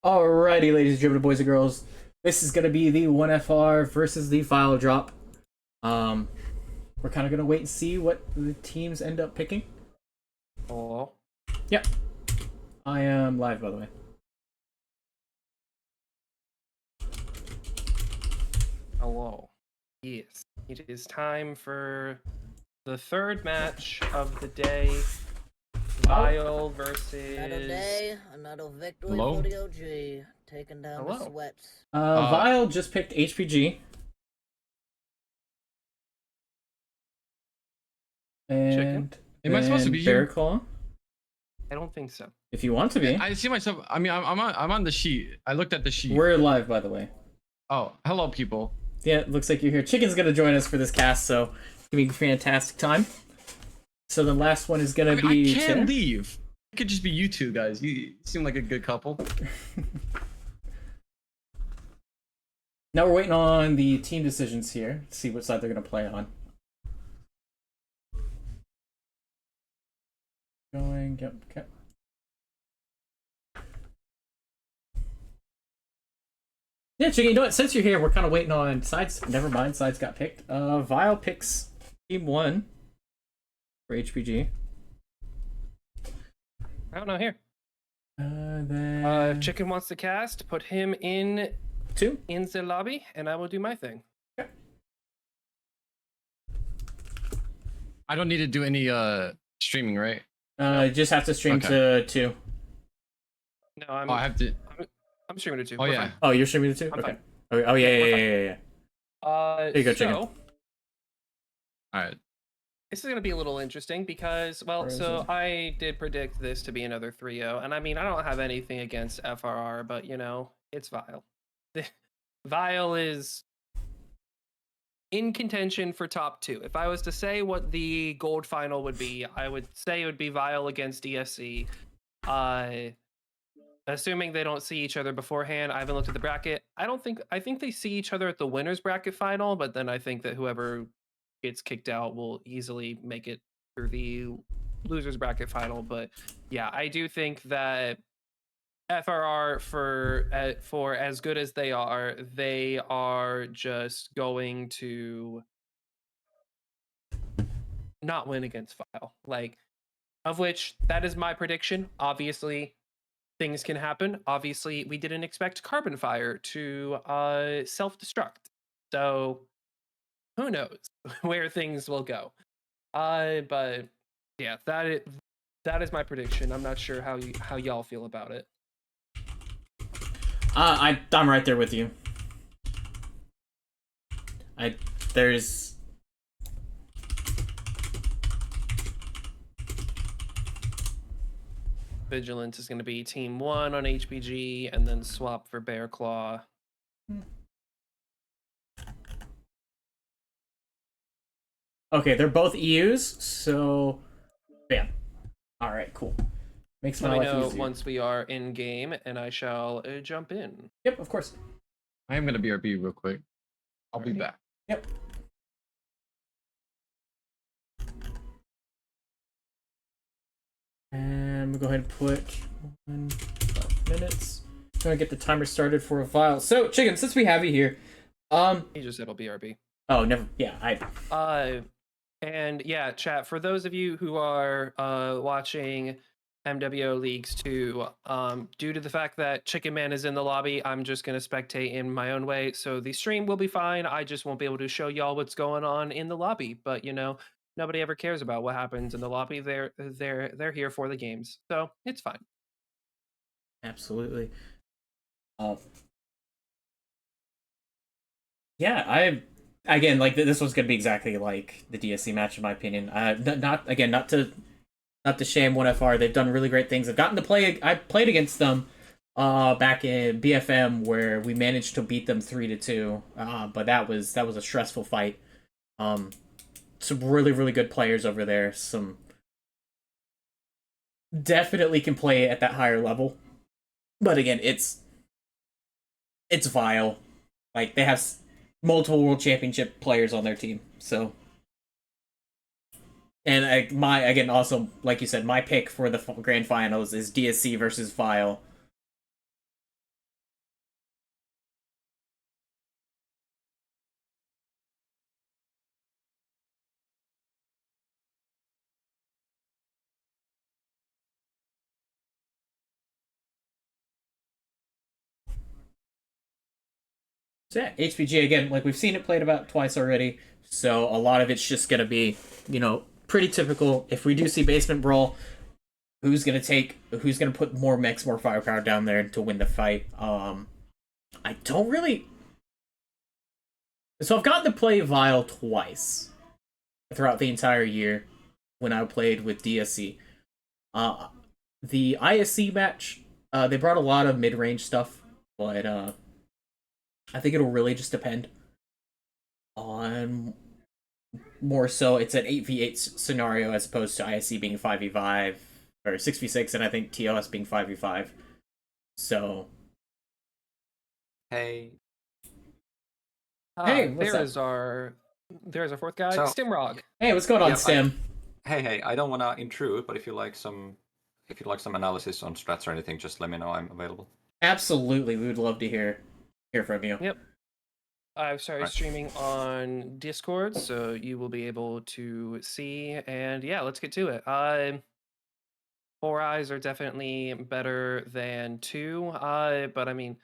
Alrighty, ladies and gentlemen, boys and girls, this is gonna be the 1FR versus the file drop. Um, we're kind of gonna wait and see what the teams end up picking. Hello. Yep, I am live, by the way. Hello. Yes, it is time for the third match of the day. Vile versus. Another day, another victory Hello? for the OG. Taking down the Hello. sweats. Vile just picked HPG. And Am I supposed to be Bear here? Claw, I don't think so. if you want to be. I see myself. I mean, I'm on the sheet. I looked at the sheet. We're live, by the way. Oh, hello, people. Yeah, it looks like you're here. Chicken's gonna join us for this cast, so it's gonna be a fantastic time. So the last one is gonna be. I can't Tanner. leave. It could just be you two guys. You seem like a good couple. Now we're waiting on the team decisions here to see what side they're gonna play on. Going, yep, okay. Yeah, Chicken, you know what? Since you're here, we're kind of waiting on sides. Never mind, sides got picked. Vile picks team 1 for HPG. I don't know here. Then If Chicken wants to cast, put him in 2. the lobby, and I will do my thing. I don't need to do any streaming, right? You just have to stream Okay. to 2. No, I'm. Oh, I have to. I'm streaming to 2. Oh We're yeah. fine. Oh, you're streaming to 2? I'm Okay. fine. Oh yeah, yeah, We're yeah, fine. yeah, yeah. Here you go, Chicken. All right. This is going to be a little interesting because, well, Where is so it? I did predict this to be another 3-0, and I mean, I don't have anything against FRR, but, you know, it's Vile. Vile is in contention for top 2. If I was to say what the gold final would be, I would say it would be Vile against DSC. Assuming they don't see each other beforehand, I haven't looked at the bracket. I think they see each other at the winners bracket final, but then I think that whoever gets kicked out will easily make it through the losers bracket final. But yeah, I do think that FRR for as good as they are just going to not win against File. Like, of which that is my prediction. Obviously, things can happen. Obviously, we didn't expect Carbon Fire to self-destruct. So who knows where things will go. But yeah, that is my prediction. I'm not sure how y'all feel about it. I'm right there with you. There's Vigilance is going to be team 1 on HPG, and then swap for Bear Claw. okay. They're both EUs, so bam. All right, cool. Makes my Let me life know easier. once we are in game, and I shall jump in. Yep, of course. I am gonna BRB real quick. I'll be Alrighty. back. Yep. And we'll go ahead and put 12 minutes. Gonna get the timer started for a file. So, Chicken, since we have you here, He just said it'll BRB. oh, never, yeah, And yeah, chat, for those of you who are watching MWO Leagues 2, due to the fact that Chicken Man is in the lobby, I'm just going to spectate in my own way. So the stream will be fine. I just won't be able to show y'all what's going on in the lobby. But, you know, nobody ever cares about what happens in the lobby. They're here for the games. So it's fine. absolutely. Yeah, again, like this one's gonna be exactly like the DSC match in my opinion. Not to shame 1FR. They've done really great things. I've gotten to play. I played against them back in BFM where we managed to beat them 3-2. But that was a stressful fight. Some really good players over there. Some definitely can play at that higher level. But again, it's Vile. Like they have multiple world championship players on their team. So, and again also like you said, my pick for the grand finals is DSC versus Vile. So yeah, HPG again, like we've seen it played about twice already. So a lot of it's just gonna be, pretty typical. If we do see basement brawl, who's gonna put more mechs, more firepower down there to win the fight? I don't really. So I've gotten to play Vile twice throughout the entire year when I played with DSC. The ISC match, they brought a lot of mid-range stuff, but I think it'll really just depend on more so it's an 8v8 scenario as opposed to ISC being 5v5 or 6v6 and I think TOS being 5v5. So Hey, Hey, what's there's our fourth guy, So- Stimrog. hey, what's going on, Yeah, Stim? hey, I don't want to intrude, but if you like some analysis on strats or anything, just let me know. I'm available. Absolutely, we would love to hear from you. Yep. I've started Right. streaming on Discord, so you will be able to see. And yeah, let's get to it. Four eyes are definitely better than two. But I mean,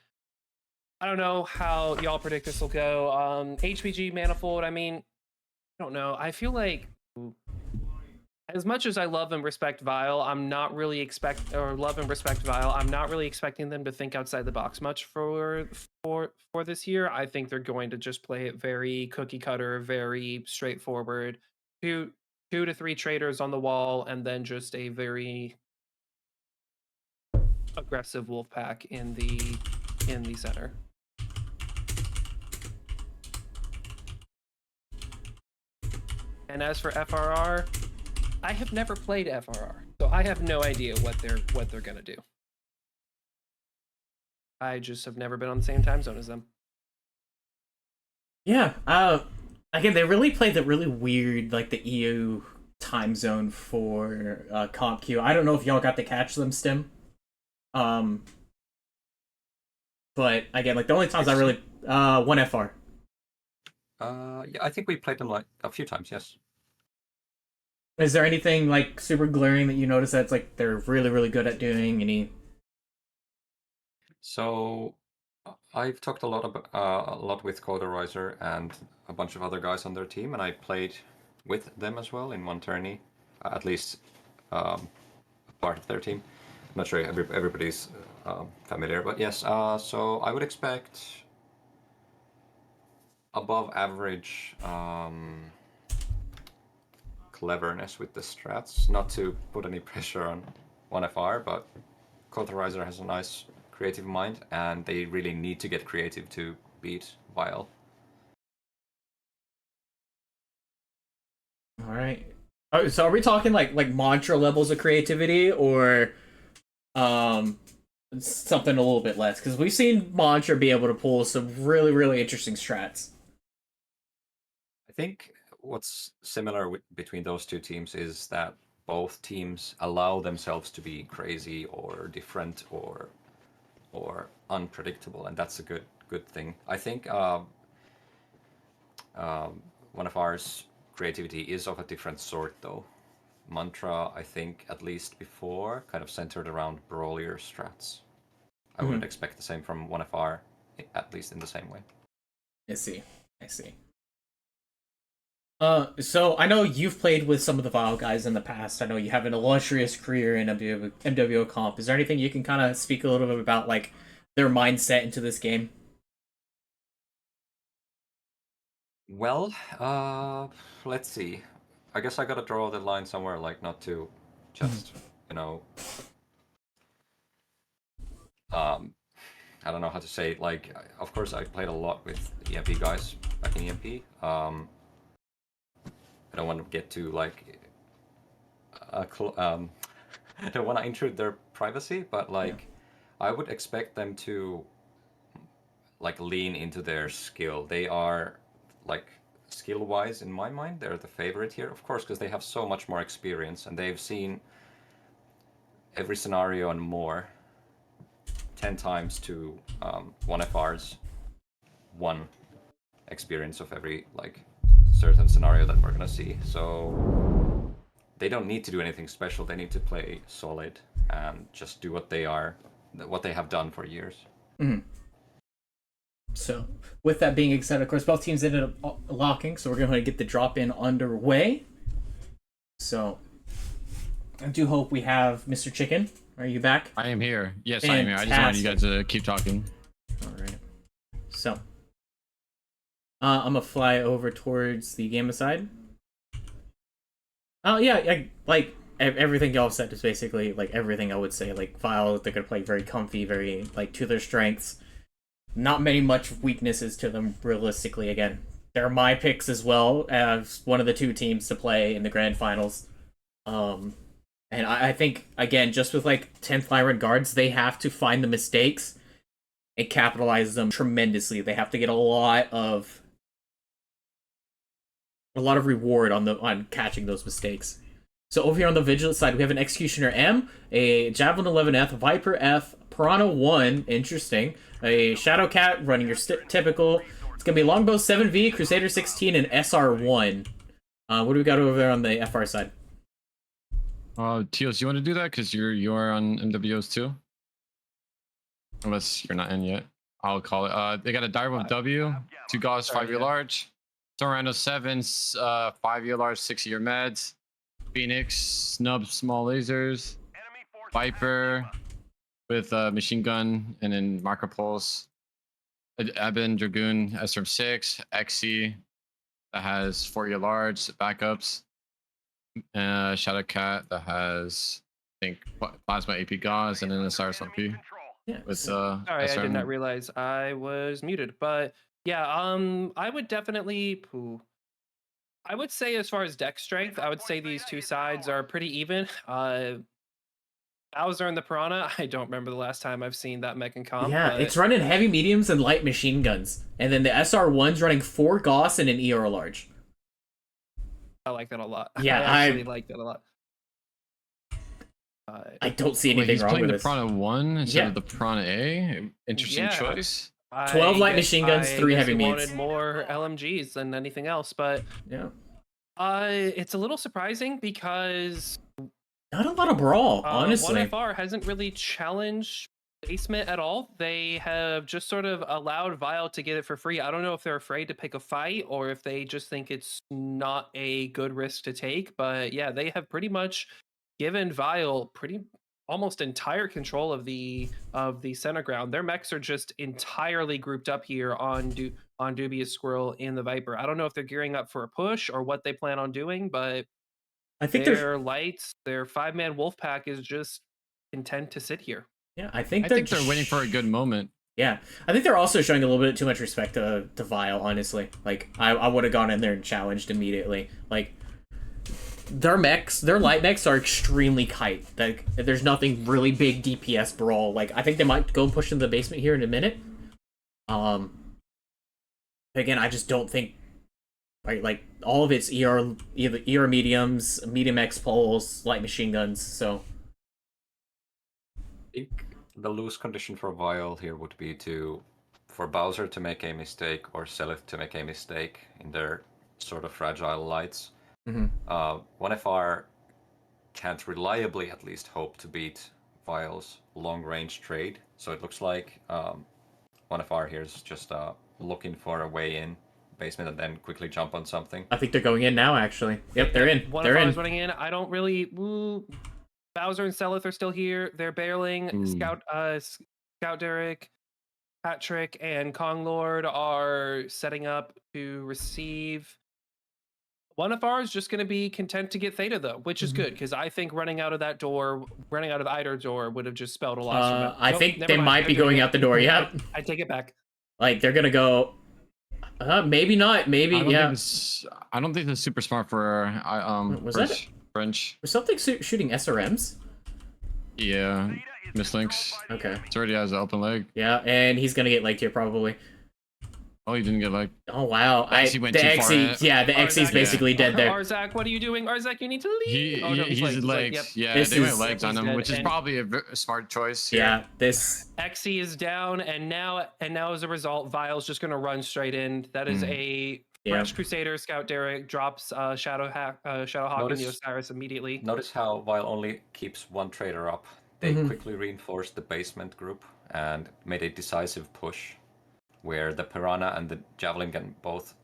I don't know how y'all predict this will go. HPG Manifold. I mean, I don't know. I feel like as much as I love and respect Vile, I'm not really expecting them to think outside the box much for this year. I think they're going to just play it very cookie cutter, very straightforward. Two to three traders on the wall, and then just a very aggressive wolf pack in the center. And as for FRR, I have never played FRR, so I have no idea what they're gonna do. I just have never been on the same time zone as them. Yeah. Again, they really played the really weird, like the EU time zone for Comp Q. I don't know if y'all got to catch them, Stim. But again, like the only times I really 1FR. Yeah, I think we played them like a few times. Yes. Is there anything like super glaring that you notice that's like they're really really good at doing? Any? So I've talked a lot with Coderizer and a bunch of other guys on their team, and I played with them as well in one tourney, at least a part of their team. I'm not sure everybody's familiar, but yes. So I would expect above average cleverness with the strats. Not to put any pressure on 1FR, but Coderizer has a nice creative mind, and they really need to get creative to beat Vile. All right. Oh, so are we talking like mantra levels of creativity or something a little bit less? Because we've seen mantra be able to pull some really really interesting strats. I think what's similar between those two teams is that both teams allow themselves to be crazy or different or unpredictable, and that's a good thing. I think one of ours creativity is of a different sort though. Mantra, I think, at least before, kind of centered around brawlier strats. I wouldn't expect the same from one of our, at least in the same way. I see. So I know you've played with some of the Vile guys in the past. I know you have an illustrious career in MWO comp. Is there anything you can kind of speak a little bit about, like their mindset into this game? Well, let's see. I guess I gotta draw the line somewhere, like not to just, I don't know how to say it. Like, of course, I played a lot with EMP guys back in EMP. I don't want to get too like, I don't want to intrude their privacy, but like, I would expect them to like lean into their skill. They are like skill-wise, in my mind, they're the favorite here, of course, because they have so much more experience and they've seen every scenario and more 10 times to 1FR's one experience of every like certain scenario that we're gonna see. So they don't need to do anything special. They need to play solid and just do what they have done for years. Mm-hmm. So, with that being said, of course, both teams ended up locking, so we're going to get the drop in underway. So, I do hope we have Mr. Chicken. Are you back? I am here. Yes, I am here. I just wanted you guys to keep talking. All right. So, I'm going to fly over towards the Gamma side. Oh, yeah, like, everything y'all said is basically, like, everything I would say. Like, Vile, they're going to play very comfy, very, like, to their strengths. Not much weaknesses to them, realistically, again. They're my picks as well as one of the two teams to play in the grand finals. And I think, again, just with, like, 10th Lyran guards, they have to find the mistakes and capitalize them tremendously. They have to get a lot of reward on catching those mistakes. So over here on the Vigilance side, we have an Executioner M, a Javelin 11F, Viper F, Piranha 1, interesting, a Shadow Cat running your typical. It's going to be Longbow 7V, Crusader 16, and SR 1. What do we got over there on the FR side? Teals, you want to do that? Because you're on MWOs too? Unless you're not in yet. I'll call it. They got a Direwolf W, 2 Gauss, 5-year large. Tornado 7s, 5-year large, 6-year meds. Phoenix, Snub, small lasers. Viper with machine gun and then Marker Pulse. Eben, Dragoon, SRM6. XC that has 4-year large backups. Shadow Cat that has, I think, Plasma AP Gauss and then the Cyrus LP. Yeah. With Sorry, I did not realize I was muted. But yeah, I would definitely. I would say, as far as deck strength, I would say these two sides are pretty even. Bowser and the Piranha, I don't remember the last time I've seen that mech in comp. Yeah, it's running heavy mediums and light machine guns. And then the SR1's running 4 Gauss and an ER large. I like that a lot. Yeah, I actually like that a lot. I don't see anything wrong with this. He's playing the Piranha 1 instead of the Piranha A. Interesting choice. 12 light machine guns, 3 heavy mediums. Wanted more LMGs than anything else, but yeah, it's a little surprising because not a lot of brawl, honestly. 1FR hasn't really challenged basement at all. They have just sort of allowed Vile to get it for free. I don't know if they're afraid to pick a fight or if they just think it's not a good risk to take, but yeah, they have pretty much given Vile almost entire control of the center ground. Their mechs are just entirely grouped up here on Dubious Squirrel in the Viper. I don't know if they're gearing up for a push or what they plan on doing, but I think their 5-man wolf pack is just content to sit here. Yeah, I think they're waiting for a good moment. Yeah, I think they're also showing a little bit too much respect to Vile, honestly. Like, I would have gone in there and challenged immediately. Like, their light mechs are extremely kite. Like, there's nothing really big DPS brawl. Like, I think they might go push into the basement here in a minute. Again, I just don't think, right, like, all of it's either ER mediums, medium X poles, light machine guns, so. I think the loose condition for Vile here would be for Bowser to make a mistake or Selith to make a mistake in their sort of fragile lights. 1FR can't reliably at least hope to beat Vile's long-range trade, so it looks like 1FR here is just looking for a way in basement and then quickly jump on something. I think they're going in now, actually. Yep, they're in. 1FR is running in. I don't really... Bowser and Selith are still here. They're barreling. Scout Derek, Patrick, and Kong Lord are setting up to receive. 1FR is just going to be content to get Theta, though, which is good, because I think running out of either door would have just spelled a loss for them. I think they might be going out the door, yeah. I take it back. Like, they're going to go... maybe not, maybe, I don't think that's super smart for French. Was something shooting SRMs? Yeah, mislinks. Okay. It's already has an open leg. Yeah, and he's gonna get legged here probably. Oh, he didn't get legged. Oh wow! The XE is basically dead there. Arzak, what are you doing? Arzak, you need to leave. He's legs. Yep. Yeah, they went legs on him, which is probably a smart choice. Yeah, this XE is down, and now as a result, Vile's just gonna run straight in. That is a Fresh Crusader. Scout Derek drops Shadowhawk and the Osiris immediately. Notice how Vile only keeps one trader up. They quickly reinforced the basement group and made a decisive push. where the Piranha and the Javelin can both,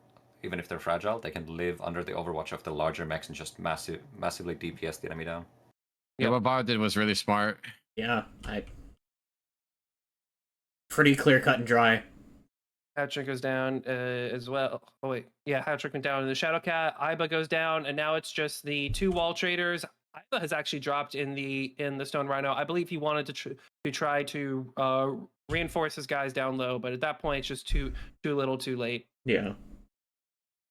even if they're fragile, they can live under the overwatch of the larger mechs and just massively DPS the enemy down. Yeah, Yep. what Bio did was really smart. Yeah, pretty clear cut and dry. Hat-trick goes down as well. Oh wait, yeah, hat-trick went down. And the Shadowcat, Iba goes down, and now it's just the 2 wall traders. Iba has actually dropped in the Stone Rhino. I believe he wanted to try to reinforce his guys down low, but at that point it's just too little, too late. Yeah.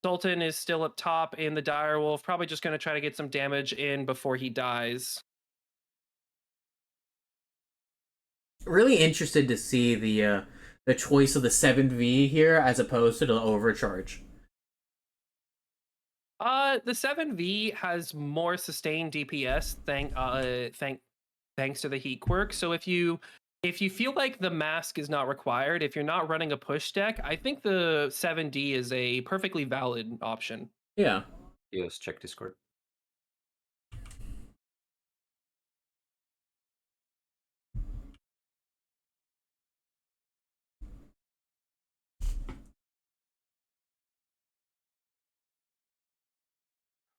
Sultan is still up top in the Direwolf, probably just going to try to get some damage in before he dies. Really interested to see the choice of the 7V here as opposed to the overcharge. The 7V has more sustained DPS thanks to the heat quirk. So if you feel like the mask is not required, if you're not running a push deck, I think the 7D is a perfectly valid option. Yeah. Yes, check Discord.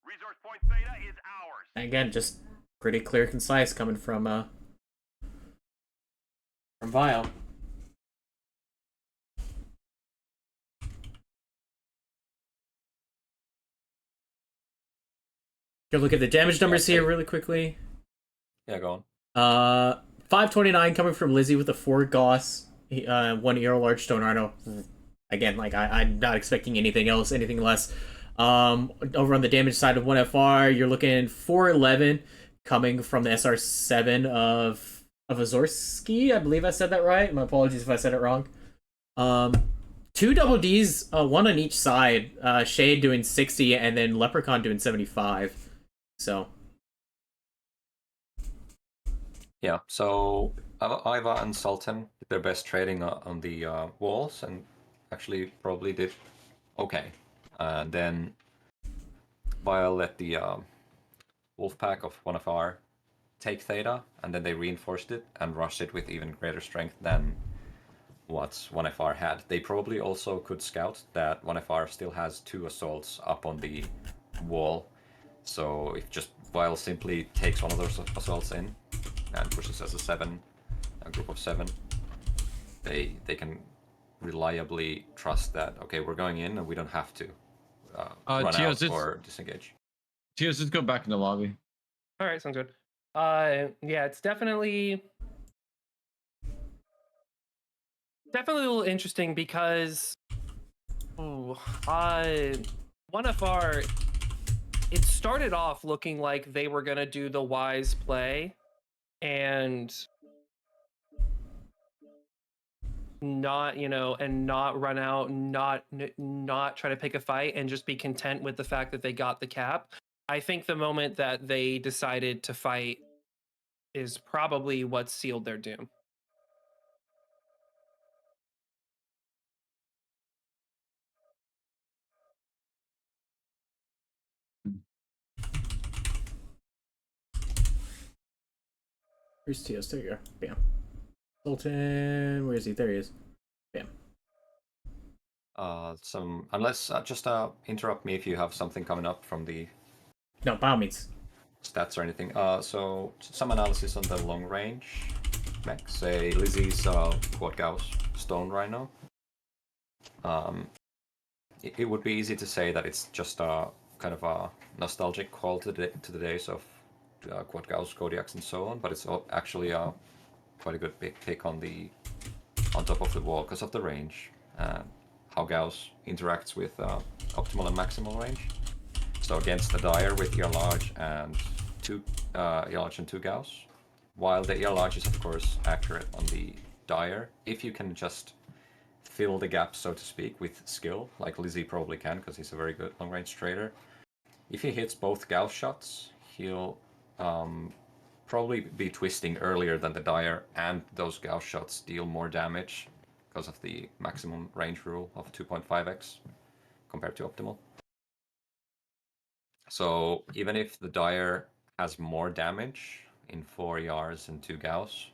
Resource point Theta is ours. Again, just pretty clear, concise coming from Vile. Go look at the damage numbers here really quickly. Yeah, go on. 529 coming from Lizzie with a 4 Gauss, 1 Euro Large Stone Rhino. Again, like I'm not expecting anything else, anything less. Over on the damage side of 1FR, you're looking 411 coming from the SR7 of Azorski. I believe I said that right. My apologies if I said it wrong. 2 double Ds, 1 on each side. Shade doing 60 and then Leprechaun doing 75. So Yeah, so Iva and Sultan did their best trading on the walls and actually probably did okay. And then Vile let the wolf pack of 1FR take Theta, and then they reinforced it and rushed it with even greater strength than what 1FR had. They probably also could scout that 1FR still has 2 assaults up on the wall. So if just Vile simply takes one of those assaults in and pushes as a group of 7, they can reliably trust that, okay, we're going in and we don't have to run Tios, out or disengage. Tios, let's go back in the lobby. All right, sounds good. Yeah, it's definitely a little interesting because 1FR, it started off looking like they were gonna do the wise play and not, and not run out, not try to pick a fight and just be content with the fact that they got the cap. I think the moment that they decided to fight is probably what sealed their doom. where's Tios? There you go. Bam. Sultan, where is he? There he is. Bam. Unless just interrupt me if you have something coming up from the No, by all means. stats or anything. So some analysis on the long range mech, say Lizzie's Quad Gauss Stone Rhino. It would be easy to say that it's just a kind of a nostalgic call to the days of Quad Gauss, Kodiaks, and so on, but it's actually quite a good big pick on top of the wall because of the range, how Gauss interacts with optimal and maximal range. So against the Dire with ear large and 2 Gauss, while the ear large is of course accurate on the Dire, if you can just fill the gap, so to speak, with skill, like Lizzie probably can because he's a very good long range trader. If he hits both Gauss shots, he'll probably be twisting earlier than the Dire, and those Gauss shots deal more damage because of the maximum range rule of 2.5x compared to optimal. So even if the Dire has more damage in 4 ERs and 2 Gauss,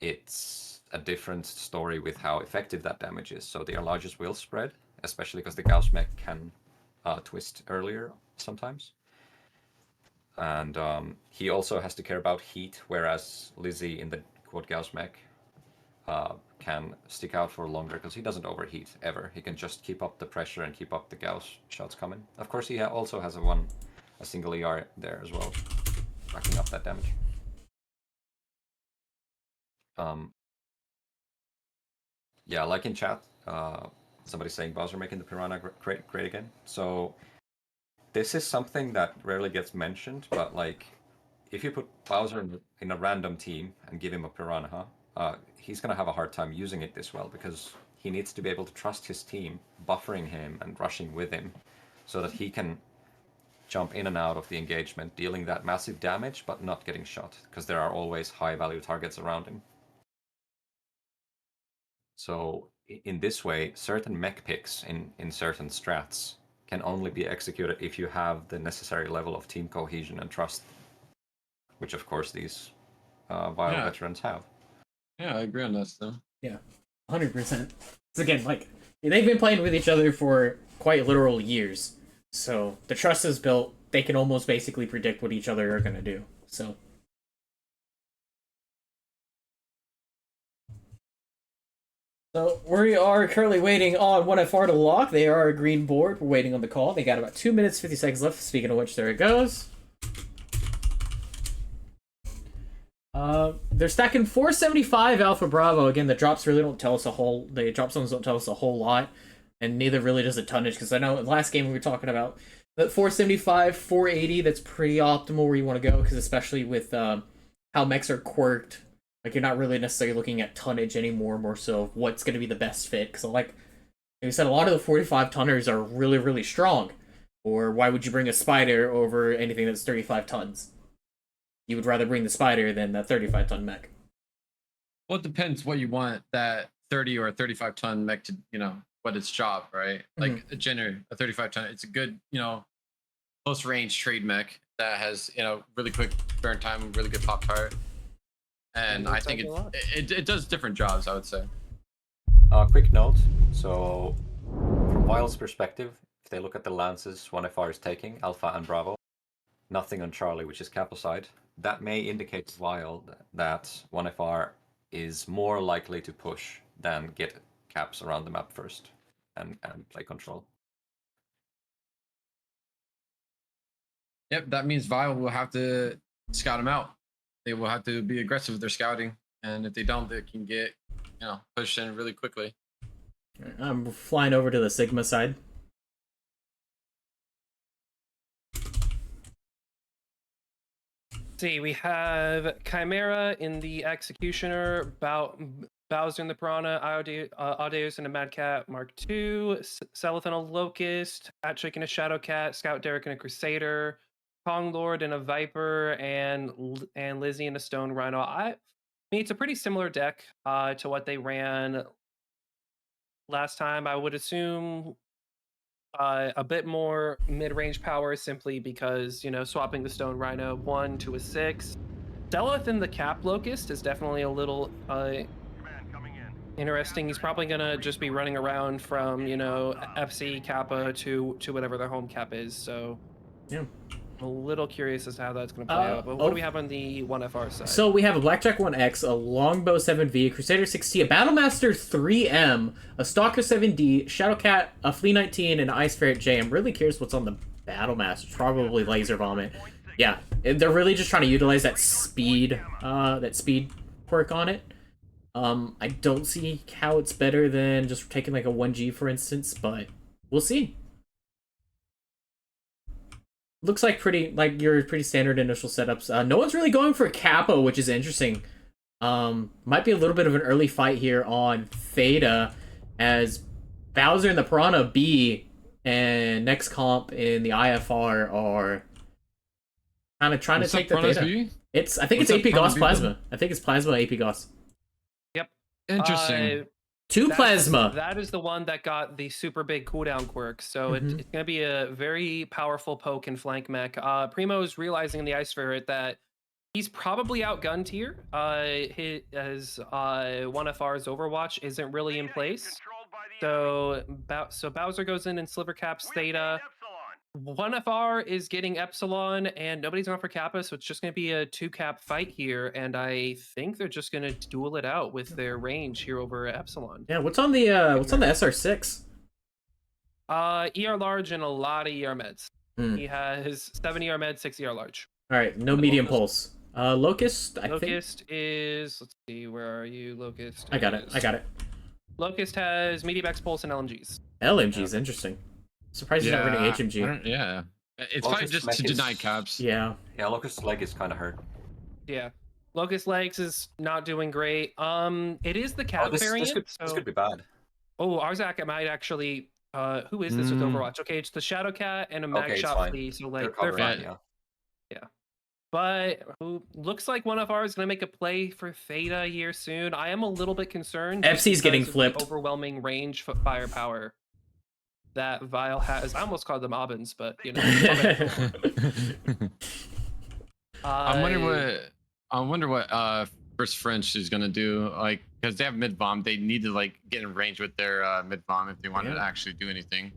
it's a different story with how effective that damage is. So the enlarges will spread, especially because the Gauss mech can twist earlier sometimes. And he also has to care about heat, whereas Lizzie in the Quad Gauss mech can stick out for longer because he doesn't overheat ever. He can just keep up the pressure and keep up the Gauss shots coming. Of course, he also has a single ER there as well, backing up that damage. Yeah, like in chat, somebody's saying Bowser making the Piranha great again. So this is something that rarely gets mentioned, but like if you put Bowser in a random team and give him a Piranha, he's gonna have a hard time using it this well because he needs to be able to trust his team, buffering him and rushing with him, so that he can jump in and out of the engagement, dealing that massive damage but not getting shot, because there are always high-value targets around him. So in this way, certain mech picks in certain strats can only be executed if you have the necessary level of team cohesion and trust, which of course these Vile veterans have. Yeah, I agree on that stuff. Yeah, 100%. It's again, like, they've been playing with each other for quite literal years. So the trust is built. They can almost basically predict what each other are going to do. So. So we are currently waiting on 1FR to lock. They are a green board. We're waiting on the call. They got about 2 minutes, 50 seconds left. Speaking of which, there it goes. They're stacking 475 Alpha Bravo. Again, the drops really don't tell us the drop zones don't tell us a whole lot, and neither really does the tonnage, because I know in the last game we were talking about that 475, 480, that's pretty optimal where you want to go, because especially with how mechs are quirked, like you're not really necessarily looking at tonnage anymore, more so what's going to be the best fit, because like we said, a lot of the 45 tonners are really, really strong, or why would you bring a Spider over anything that's 35 tons? You would rather bring the Spider than the 35-ton mech. Well, it depends what you want that 30 or 35-ton mech to, what its job, right? Like a 35-ton, it's a good, close range trade mech that has, really quick burn time, really good pop tart. And I think it does different jobs, I would say. Quick note, so from Vile's perspective, if they look at the lances 1FR is taking, Alpha and Bravo, nothing on Charlie, which is Capo side, that may indicate to Vile that 1FR is more likely to push than get caps around the map first and play control. Yep, that means Vile will have to scout them out. They will have to be aggressive with their scouting, and if they don't, they can get, pushed in really quickly. I'm flying over to the Sigma side. See, we have Chimera in the Executioner, Bowser in the Piranha, Audeus in a Mad Cat Mark II, Celeth in a Locust, Attrick in a Shadow Cat, Scout Derek in a Crusader, Kong Lord in a Viper, and Lizzie in a Stone Rhino. I mean, it's a pretty similar deck to what they ran last time. I would assume a bit more mid-range power, simply because, swapping the Stone Rhino 1 to a 6. Celeth in the Cap Locust is definitely a little interesting. He's probably gonna just be running around from, FC Kappa to whatever their home cap is. So yeah, I'm a little curious as to how that's gonna play out. But what do we have on the 1FR side? So we have a Blackjack 1X, a Longbow 7V, a Crusader 6T, a Battlemaster 3M, a Stalker 7D, Shadowcat, a Flea 19, and an Ice Ferret J. I'm really curious what's on the Battlemaster. Probably Laser Vomit. Yeah, they're really just trying to utilize that speed quirk on it. I don't see how it's better than just taking like a 1G, for instance, but we'll see. Looks like your pretty standard initial setups. No one's really going for Capo, which is interesting. Might be a little bit of an early fight here on Theta, as Bowser and the Piranha B and Next Comp in the IFR are kind of trying to take the Theta. I think it's AP Gauss Plasma. I think it's Plasma AP Gauss. Yep. Interesting. Plasma. That is the one that got the super big cooldown quirk, so it's going to be a very powerful poke and flank mech. Primo's realizing in the Ice Ferret that He's probably outgunned here. His 1FR's Overwatch isn't really in place. So Bowser goes in and sliver caps Theta. 1FR is getting Epsilon, and nobody's on for Kappa, so it's just going to be a 2-cap fight here. And I think they're just going to duel it out with their range here over Epsilon. Yeah, what's on the SR6? ER large and a lot of ER meds. He has 7 ER meds, 6 ER large. All right, no medium pulse. Locust, I think. Locust is, let's see, where are you? Locust. I got it. Locust has medium X pulse and LMGs. LMG's interesting. Surprised he's not running HMG. Yeah. It's Locust probably just mech to is- deny caps. Yeah. Yeah, Locust's leg is kind of hurt. Yeah. Locust legs is not doing great. It is the cap Oh, this variant. could be bad. Oh, Arzak might actually. Who is this with Overwatch? Okay, it's the Shadow Cat and a Mag Okay, it's Shot fine. Flea. So They're like they're covering, fine. yeah. But who looks like one of ours is gonna make a play for Theta here soon. I am a little bit concerned. just Epsi's getting because of flipped. the overwhelming range firepower that Vile has. I almost called them Obbins, but you know. I wonder what First French is gonna do, like, because they have mid bomb. They need to like get in range with their mid bomb if they want to actually do anything.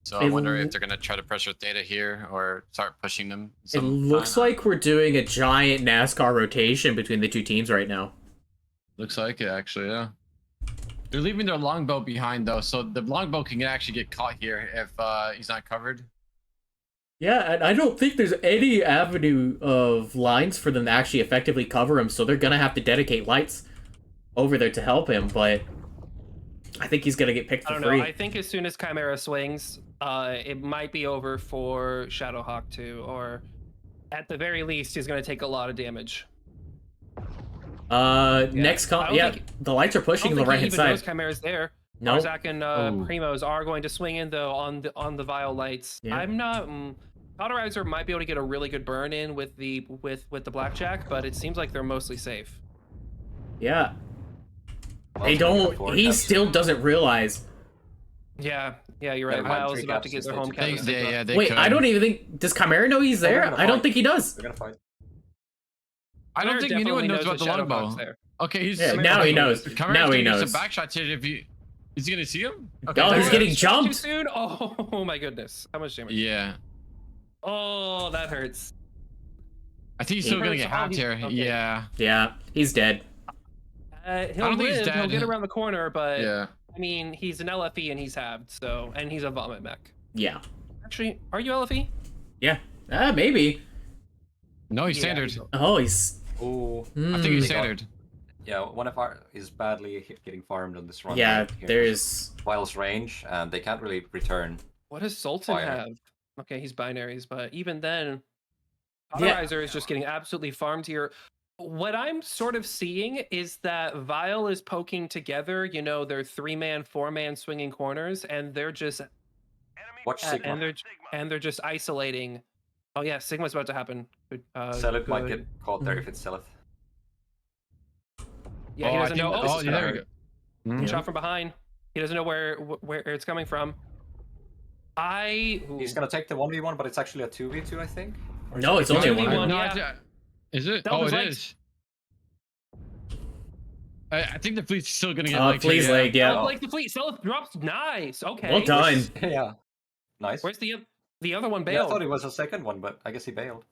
So I wonder if they're gonna try to pressure Theta here or start pushing them. It looks like we're doing a giant NASCAR rotation between the two teams right now. Looks like it, actually, yeah. They're leaving their longbow behind, though, so the longbow can actually get caught here if he's not covered. Yeah, and I don't think there's any avenue of lines for them to actually effectively cover him, so they're gonna have to dedicate lights over there to help him, but I think he's gonna get picked for I don't free. know. I think as soon as Chimera swings, it might be over for Shadowhawk too, or at the very least, he's gonna take a lot of damage. Next think- the lights are pushing the right hand Even those side. Chimera's there. No, Arzak and Primos are going to swing in though on the Vile lights. Yeah. I'm not. Cauterizer might be able to get a really good burn in with the blackjack, but it seems like they're mostly safe. yeah, Well, they it's gonna be don't. four He caps. still doesn't realize. Yeah, you're right. Never mind, Vile's 3 about to caps get their is home good. cap. They, with Sigma. yeah, they Wait, could. I don't even think. Does Chimera know he's they're there? gonna I don't fight. think he does. They're gonna fight. I don't Chimera think anyone definitely knows about that the Shadowhawk's longbow. there. Okay, he's Yeah, now he knows. Chimera's Now he taking knows. some back shots here. Is he gonna see him? Oh, there he's he getting is. Too jumped. soon. Oh my goodness! How much damage? Yeah, Oh, that hurts. I think he's still gonna hurts. get halved here. Okay. Yeah, Yeah, he's dead. He'll don't think he's live. He'll dead. get around the corner, but yeah. I mean, he's an LFE and he's halved, so and he's a vomit mech. Yeah, Actually, are you LFE? yeah. Maybe. No, he's Yeah, standard. he's- Oh, he's. Oh, I think he's They got- standard. yeah. One of our is badly getting farmed on this run. Yeah, right here. there's. Vile's range, and they can't really return. What does Sultan Fire. have? Okay, he's binaries, but even then, Yeah. Cauterizer is just getting absolutely farmed here. What I'm sort of seeing is that Vile is poking together, you know, their 3-man, 4-man swinging corners, and they're just Watch Sigma. and they're just isolating. Oh yeah, Sigma's about to happen. Selith might good. get caught there if it's Selith. Yeah, he I doesn't think- know. oh, Oh, yeah, there we go. Mhm. shot from behind. He doesn't know where it's coming from. He's gonna take the 1v1, but it's actually a 2v2, I think. Or is No, it it's only a 2v1, 1. No, yeah. Is it? That Oh, was it like- is. I think the fleet's still gonna get Please, leg, yeah. Oh, like the fleet. Self drops. Nice. Okay. Well done. yeah. Nice. Where's the other one Yeah, I bailed? thought it was a second one, but I guess he bailed.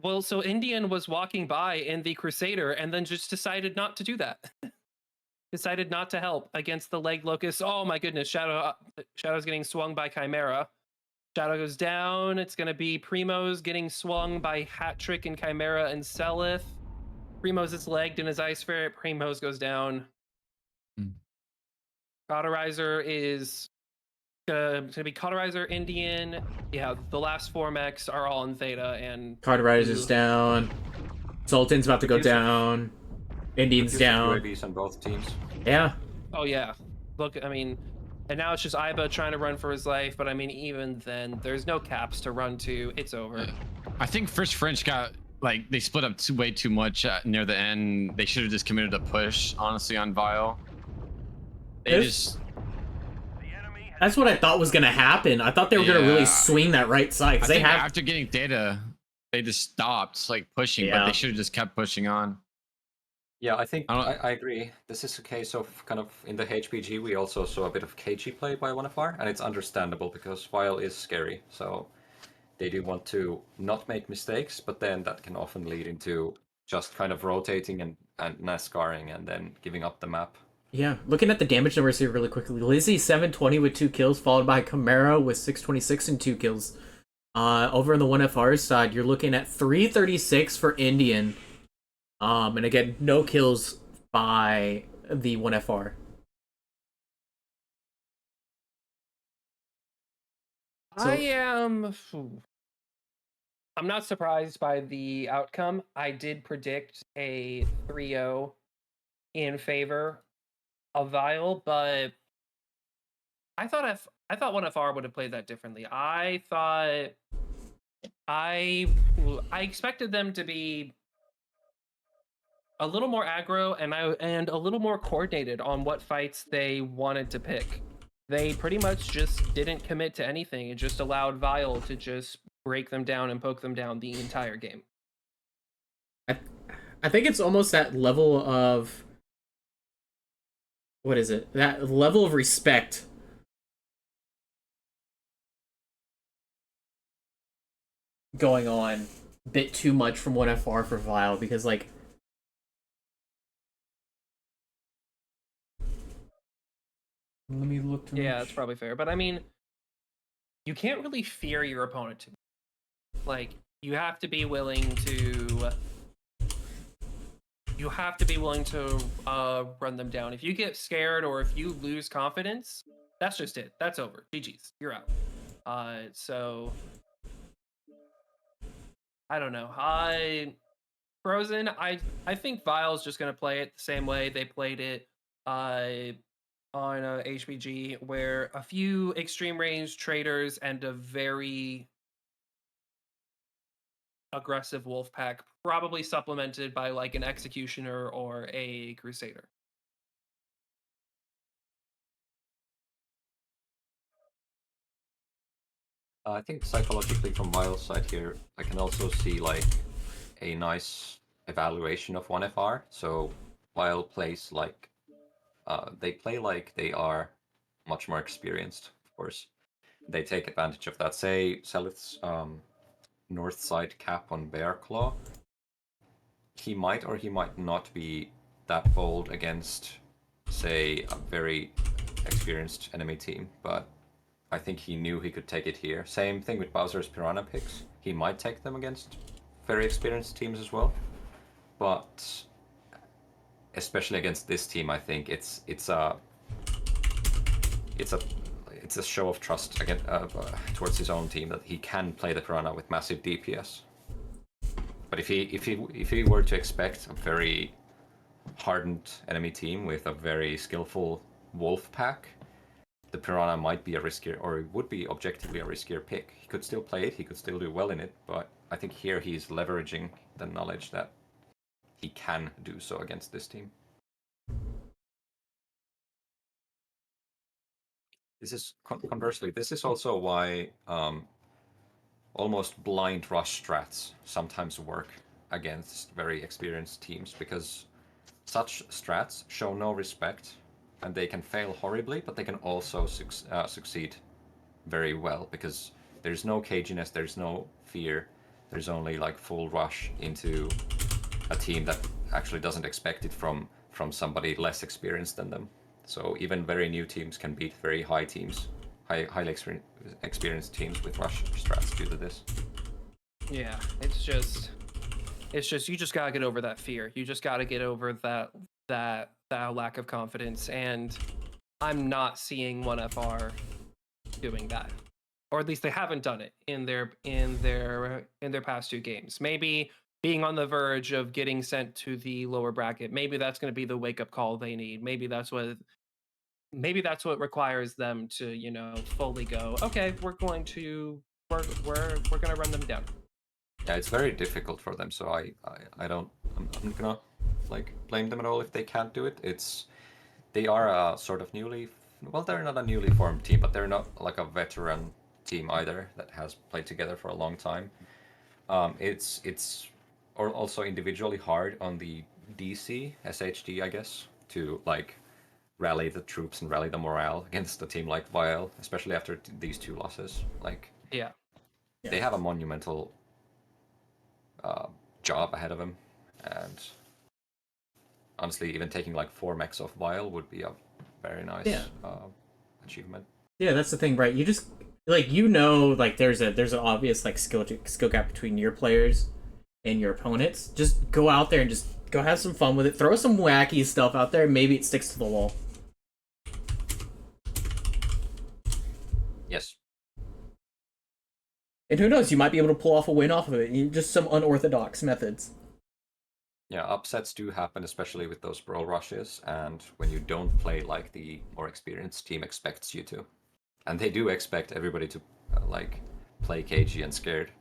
Well, so Indian was walking by in the Crusader and then just decided not to do that. Decided not to help against the leg locust. Oh my goodness, Shadow's getting swung by Chimera. Shadow goes down. It's gonna be Primos getting swung by Hat Trick and Chimera and Selith. Primos is legged in his Ice Ferret. Primos goes down. Cauterizer is gonna be Cauterizer, Indian. Yeah, the last 4 mechs are all in Theta and Cauterizer's down. Sultan's about to go Use it. down. Indian's Use down. UAVs on both teams. Yeah. oh yeah. Look, I mean, and now it's just Iba trying to run for his life, but I mean, even then, there's no caps to run to. It's over. I think First French got like they split up way too much near the end. They should have just committed a push, honestly, on Vile. They This- just. That's what I thought was gonna happen. I thought they were gonna really Yeah. swing that right side I because they think have. after getting data, they just stopped like pushing, but Yeah. they should have just kept pushing on. Yeah, I think I don't- I agree. This is a case of kind of in the HPG we also saw a bit of cagey play by 1FR, and it's understandable because Vile is scary. So they do want to not make mistakes, but then that can often lead into just kind of rotating and NASCARing and then giving up the map. Yeah, looking at the damage numbers here really quickly. Lizzie 720 with 2 kills, followed by Camaro with 626 and 2 kills. Over on the 1FR side, you're looking at 336 for Indian. And again, no kills by the 1FR. I'm not surprised by the outcome. I did predict a 3-0 in favor of Vile, but I thought 1FR would have played that differently. I expected them to be a little more aggro and a little more coordinated on what fights they wanted to pick. They pretty much just didn't commit to anything and just allowed Vile to just break them down and poke them down the entire game. I think it's almost that level of... What is it? That level of respect going on a bit too much from 1FR for Vile, because, like... Let me look to... Yeah, that's probably fair. But I mean, you can't really fear your opponent. Like, you have to be willing to... You have to be willing to run them down. If you get scared or if you lose confidence, that's just it. That's over. GG's. You're out. So... I don't know. Frozen, I think Vile's just going to play it the same way they played it on HBG, where a few extreme range traders and a very aggressive wolf pack, probably supplemented by like an executioner or a crusader. I think psychologically from Vile's side here, I can also see like a nice evaluation of 1FR. So Vile plays like they play like they are much more experienced, of course. They take advantage of that. Say Selith's north side cap on Bear Claw. He might or he might not be that bold against, say, a very experienced enemy team, but I think he knew he could take it here. Same thing with Bowser's Piranha picks. He might take them against very experienced teams as well, but especially against this team, I think it's a show of trust again towards his own team that he can play the Piranha with massive DPS. But if he were to expect a very hardened enemy team with a very skillful wolf pack, the Piranha might be a riskier, or it would be objectively a riskier pick. He could still play it, he could still do well in it, but I think here he's leveraging the knowledge that he can do so against this team. This is conversely, this is also why almost blind rush strats sometimes work against very experienced teams, because such strats show no respect and they can fail horribly, but they can also succeed very well because there's no caginess, there's no fear, there's only like full rush into a team that actually doesn't expect it from somebody less experienced than them. So even very new teams can beat very high teams, highly experienced teams with rush strats due to this. Yeah, it's just you just gotta get over that fear. You just gotta get over that lack of confidence, and I'm not seeing 1FR doing that, or at least they haven't done it in their past 2 games. Maybe being on the verge of getting sent to the lower bracket, maybe that's going to be the wake up call they need. Maybe that's what requires them to, you know, fully go, okay, we're going to run them down. Yeah, it's very difficult for them, so I'm not gonna like blame them at all if they can't do it. They are a sort of they're not a newly formed team, but they're not like a veteran team either that has played together for a long time. It's also individually hard on the DC SHD, I guess, to like rally the troops and rally the morale against a team like Vile, especially after these two losses. Like, Yeah. they have a monumental job ahead of them, and honestly, even taking like 4 mechs off Vile would be a very nice achievement. Yeah, that's the thing, right? You just like like there's an obvious like skill gap between your players and your opponents. Just go out there and just go have some fun with it. Throw some wacky stuff out there. Maybe it sticks to the wall. Yes. And who knows? You might be able to pull off a win off of it. Just some unorthodox methods. Yeah, upsets do happen, especially with those brawl rushes, and when you don't play like the more experienced team expects you to. And they do expect everybody to like play cagey and scared.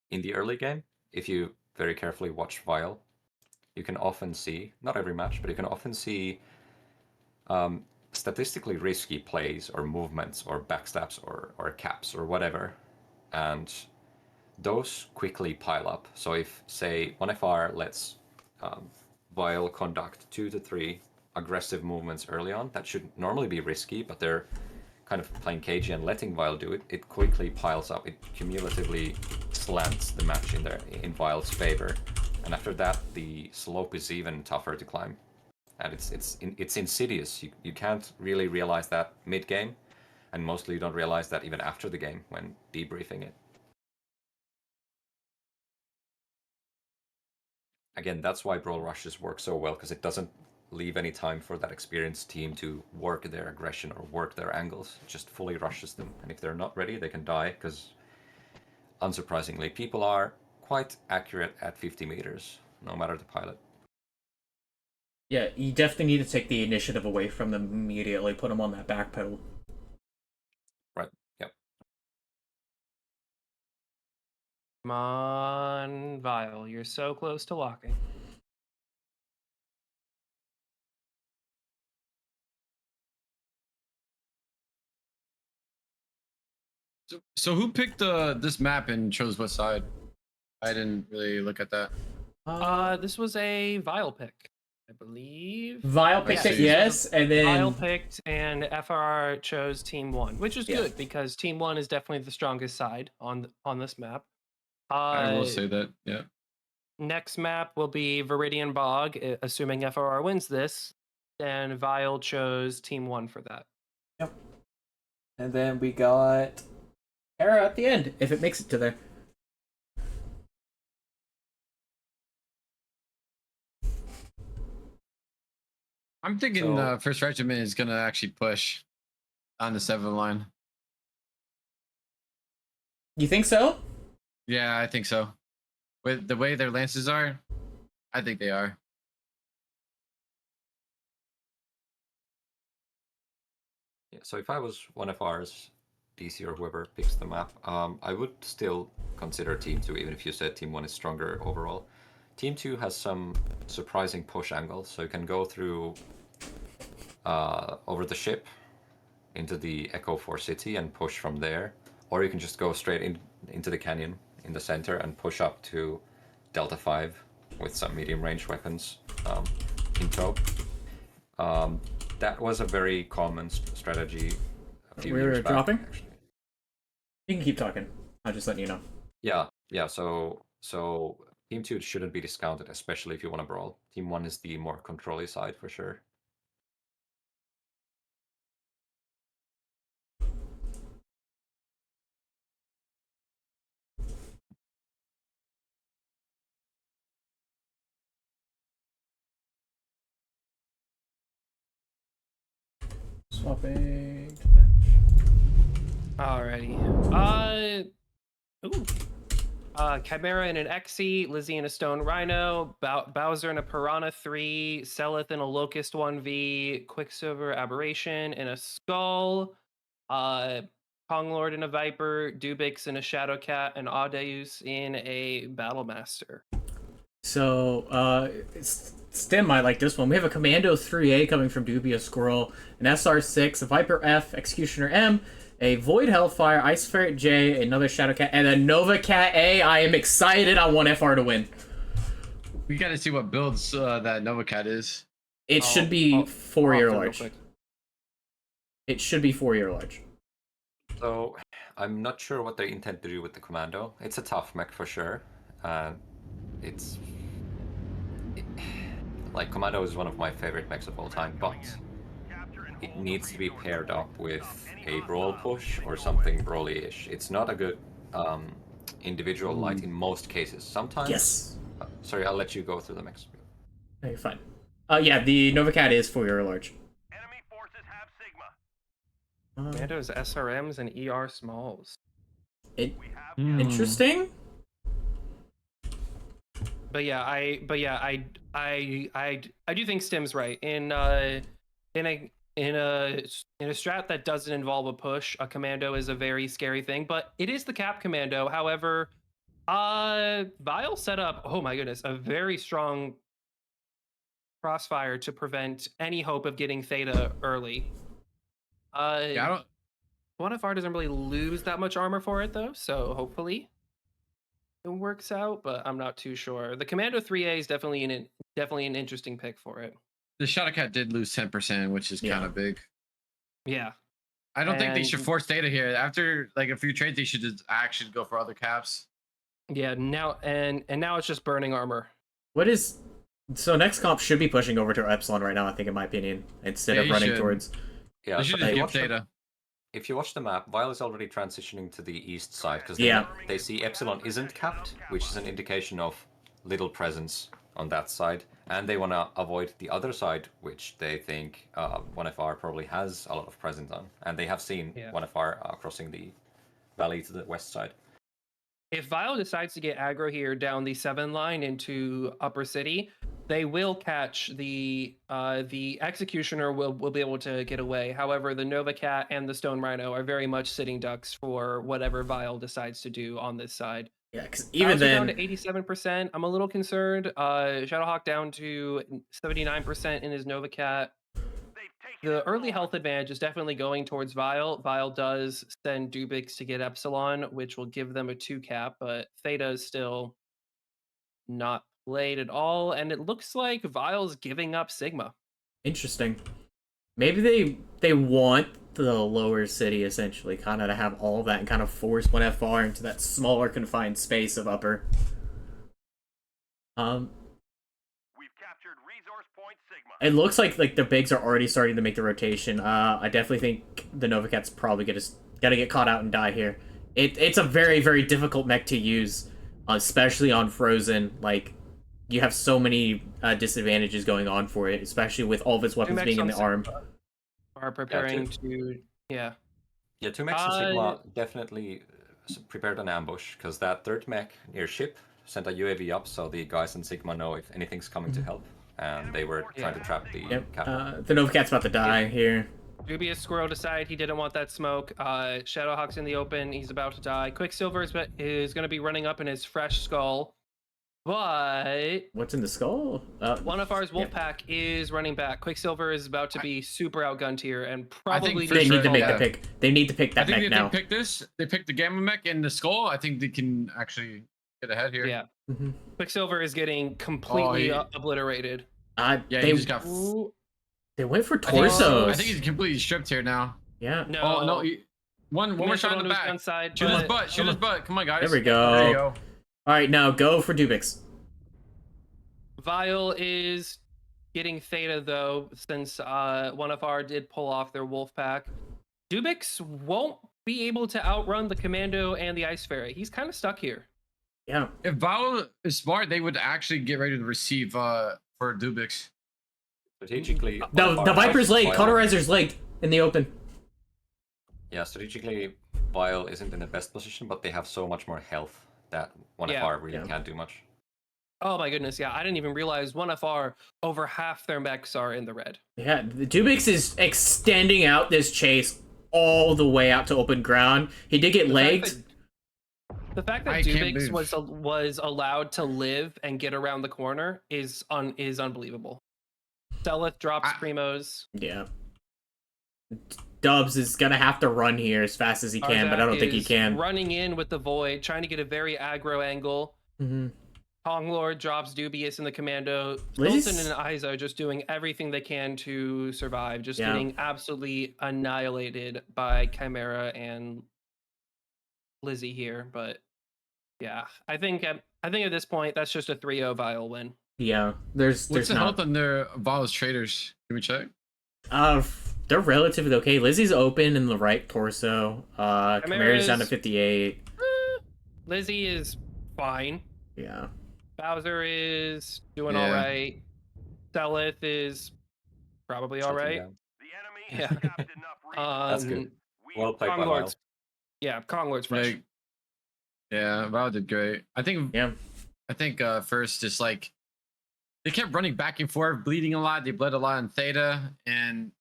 In the early game, if you very carefully watch Vile, you can often see, not every match, but you can often see statistically risky plays or movements or backstabs or caps or whatever. And those quickly pile up. So if, say, 1FR lets Vile conduct 2 to 3 aggressive movements early on, that should normally be risky, but they're kind of playing cagey and letting Vile do it, it quickly piles up. It cumulatively slants the match in Vile's favor. And after that, the slope is even tougher to climb. And it's insidious. You can't really realize that mid-game, and mostly you don't realize that even after the game when debriefing it. Again, that's why Brawl Rushes work so well, because it doesn't leave any time for that experienced team to work their aggression or work their angles. It just fully rushes them. And if they're not ready, they can die, because unsurprisingly, people are quite accurate at 50 meters, no matter the pilot. Yeah, you definitely need to take the initiative away from them immediately. Put them on that back pedal. Right, yep. Come on, Vile. You're so close to locking. So who picked this map and chose what side? I didn't really look at that. This was a Vile pick, I believe. Vile picked it, yes, and then Vile picked, and FRR chose Team 1, which is good because Team 1 is definitely the strongest side on this map. I will say that, yeah. Next map will be Viridian Bog, assuming FRR wins this, and Vile chose Team 1 for that. Yep. And then we got Hera at the end, if it makes it to there. I'm thinking First Regiment is going to actually push on the 7th line. You think so? Yeah, I think so. With the way their lances are, I think they are. Yeah, so if I was 1FR's DC or whoever picks the map, I would still consider Team 2, even if you said Team 1 is stronger overall. Team 2 has some surprising push angles, so you can go through over the ship into the Echo 4 city and push from there, or you can just go straight into the canyon in the center and push up to Delta 5 with some medium range weapons in tow. That was a very common strategy a few years back. Dropping? Actually. You can keep talking. I'll just let you know. Yeah. So Team 2 shouldn't be discounted, especially if you want to brawl. Team 1 is the more control-y side for sure. Swapping to match. Alrighty. Chimera in an Xe, Lizzie in a Stone Rhino, Bowser in a Piranha 3, Seleth in a Locust 1v, Quicksilver Aberration in a Skull, Konglord in a Viper, Dubix in a Shadowcat, and Audeus in a Battlemaster. So, Stem might like this one. We have a Commando 3A coming from Dubia Squirrel, an SR6, a Viper F, Executioner M, A Void Hellfire, Ice Ferret J, another Shadow Cat, and a Nova Cat A. I am excited. I want FR to win. We got to see what builds that Nova Cat is. It should be I'll 4-year real large. quick. It should be 4-year large. So I'm not sure what they intend to do with the Commando. It's a tough mech for sure. It's like Commando is one of my favorite mechs of all time, but it needs to be paired up with a brawl push or something brawly-ish. It's not a good individual light in most cases. Sometimes. Yes. Sorry, I'll let you go through the mechs. Okay, fine. Yeah, the Nova Cat is 4-year large. Enemy forces have Sigma. Commandos, SRMs, and ER smalls. It We have interesting. But yeah, I do think Stim's right. In a strat that doesn't involve a push, a commando is a very scary thing. But it is the Cap Commando. However, Vile set up, oh my goodness, a very strong crossfire to prevent any hope of getting Theta early. Yeah, I don't. One of our doesn't really lose that much armor for it though, so hopefully it works out, but I'm not too sure. The Commando 3A is definitely an interesting pick for it. The Shadow Cat did lose 10%, which is kind of big. Yeah. I don't think they should And- force Theta here. After like a few trades, they should just actually go for other caps. Yeah, now and now it's just burning armor. What is... So next comp should be pushing over to Epsilon right now, I think, in my opinion, instead of They running should. towards... Yeah, They should so just if you give watch the- Theta. If you watch the map, Vile is already transitioning to the east side because they see Epsilon isn't capped, which is an indication of little presence on that side, and they want to avoid the other side, which they think 1FR probably has a lot of presence on, and they have seen 1FR crossing the valley to the west side. If Vile decides to get aggro here down the 7 line into Upper City, they will catch the Executioner will be able to get away. However, the Nova Cat and the Stone Rhino are very much sitting ducks for whatever Vile decides to do on this side. Yeah, because even down then... to 87%. I'm a little concerned. Shadowhawk down to 79% in his Nova Cat. The early health advantage is definitely going towards Vile. Vile does send Dubix to get Epsilon, which will give them a 2 cap, but Theta is still not played at all, and it looks like Vile's giving up Sigma. Interesting. Maybe they want the lower city, essentially, kind of to have all of that and kind of force 1FR into that smaller, confined space of upper. We've captured resource point Sigma. It looks like the bigs are already starting to make the rotation. I definitely think the Nova Cat's probably gotta get caught out and die here. It's a very, very difficult mech to use, especially on Frozen. Like, you have so many disadvantages going on for it, especially with all of its weapons being in the arm. Are preparing to Yeah, 2 mechs in Sigma definitely prepared an ambush, because that third mech near ship sent a UAV up, so the guys in Sigma know if anything's coming to help, and they were trying to trap the cap. The Nova Cat's about to die here. Dubious Squirrel decided he didn't want that smoke. Shadowhawk's in the open. He's about to die. Quicksilver is going to be running up in his fresh skull. But What's in the skull? one of ours Wolfpack is running back. Quicksilver is about to be super outgunned here and probably for They sure, need to make yeah. the pick. They need to pick I that think mech if now. they pick this, they pick the Gamma Mech and the skull. I think they can actually get ahead here. Yeah. Mhm. Quicksilver is getting completely he- obliterated. Yeah, they he just got. they went for I think he's- torsos. I think he's completely stripped here now. Yeah. No. Oh no! One more shot in the back. Side, Shoot his butt! Shoot his butt! Come on, guys. There we go. There you go. All right, now go for Dubix. Vile is getting Theta though, since one of our did pull off their wolf pack. Dubix won't be able to outrun the Commando and the Ice Fairy. He's kind of stuck here. Yeah. If Vile is smart, they would actually get ready to receive for Dubix. Strategically, The 1FR Viper's has leg, Vile- Cauterizer's leg in the open. Yeah, strategically, Vile isn't in the best position, but they have so much more health that 1FR really can't do much. Oh my goodness, yeah, I didn't even realize 1FR, over half their mechs are in the red. Yeah, the Dubix is extending out this chase all the way out to open ground. He did get legged. The fact that I can't Dubix move. was allowed to live and get around the corner is unbelievable. Seleth drops Primos. Yeah. Dubs is gonna have to run here as fast as he can, but I don't think he is can. Running in with the Void, trying to get a very aggro angle. Mm-hmm. Kong Lord drops Dubious in the commando. Lizzie's- Stilton and Isa are just doing everything they can to survive, just Yeah. getting absolutely annihilated by Chimera and Lizzie here. But yeah, I think at this point that's just a 3-0 Vile win. Yeah, there's What's the not. health on their Vile's traders? Can we check? They're relatively okay. Lizzie's open in the right torso. Chimera's down to Chimera's- 58. Lizzie is fine. Yeah. Bowser is doing Yeah. all right. Selith is probably all Shutting right. down. The enemy Yeah. has capped enough That's good. resources. We Well played Kong by Vile. Lord's, yeah, Kong Lord's fresh. Like, yeah, Vile did great. I think first just like they kept running back and forth, bleeding a lot. They bled a lot in Theta, and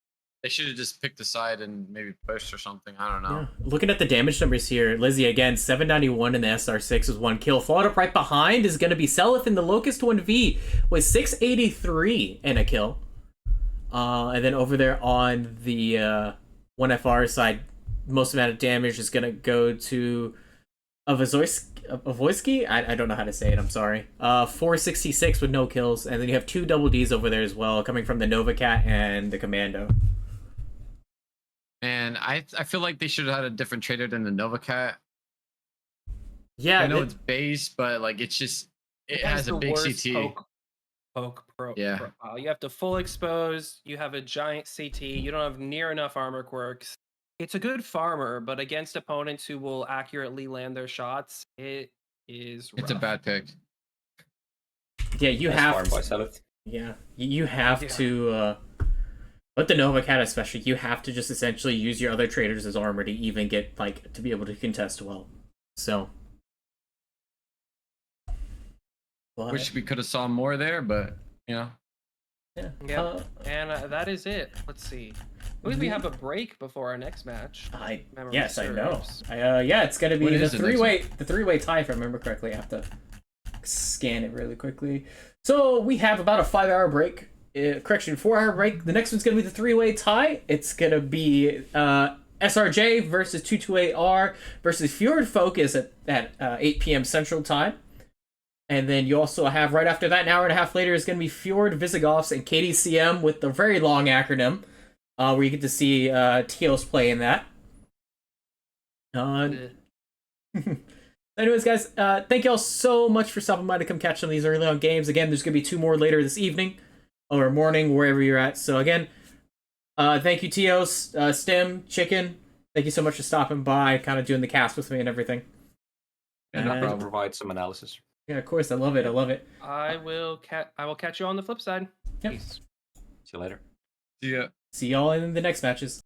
they should have just picked a side and maybe pushed or something. I don't know. Yeah. Looking at the damage numbers here, Lizzie again 791 in the SR6 with 1 kill. Followed up right behind is going to be Selith in the Locust 1V with 683 and a kill. And then over there on the 1FR side, most amount of damage is going to go to Avoisky? I don't know how to say it, I'm sorry. 466 with no kills, and then you have 2 double Ds over there as well, coming from the Nova Cat and the Commando. And I feel like they should have had a different trader than the Nova Cat. Yeah, I know it's base, but like it's just it has a the big worst CT. Poke Yeah. profile. You have to full expose. You have a giant CT. You don't have near enough armor quirks. It's a good farmer, but against opponents who will accurately land their shots, it is rough. It's a bad pick. Yeah, you Nice have farm by Selith. Yeah, you have Yeah. to, with the Nova Cat especially, you have to just essentially use your other traders as armor to even get, like, to be able to contest well. So. But, Wish we could have saw more there, but you know. yeah. Yeah, and that is it. Let's see. I believe we have a break before our next match. Memory Yes, I know. serves. Yeah, it's gonna be What the is the next three-way tie, if I remember correctly. I have to scan it really quickly. So we have about a 5-hour break. 4-hour break. The next one's gonna be the 3-way tie. It's gonna be SRJ versus 228R versus Fjord Focus at 8 p.m. Central Time. And then you also have, right after that, an hour and a half later, is going to be Fjord Visigoths and KDCM with the very long acronym, where you get to see Teos play in that. Anyways, guys, thank you all so much for stopping by to come catch some of these early on games. Again, there's going to be 2 more later this evening or morning, wherever you're at. So again, thank you, Teos, Stim, Chicken. Thank you so much for stopping by, kind of doing the cast with me and everything. Yeah, And- no To problem. provide some analysis. Yeah, of course. I love it. I love it. I will catch you on the flip side. Yep. Peace. See you later. Yeah. See y'all in the next matches.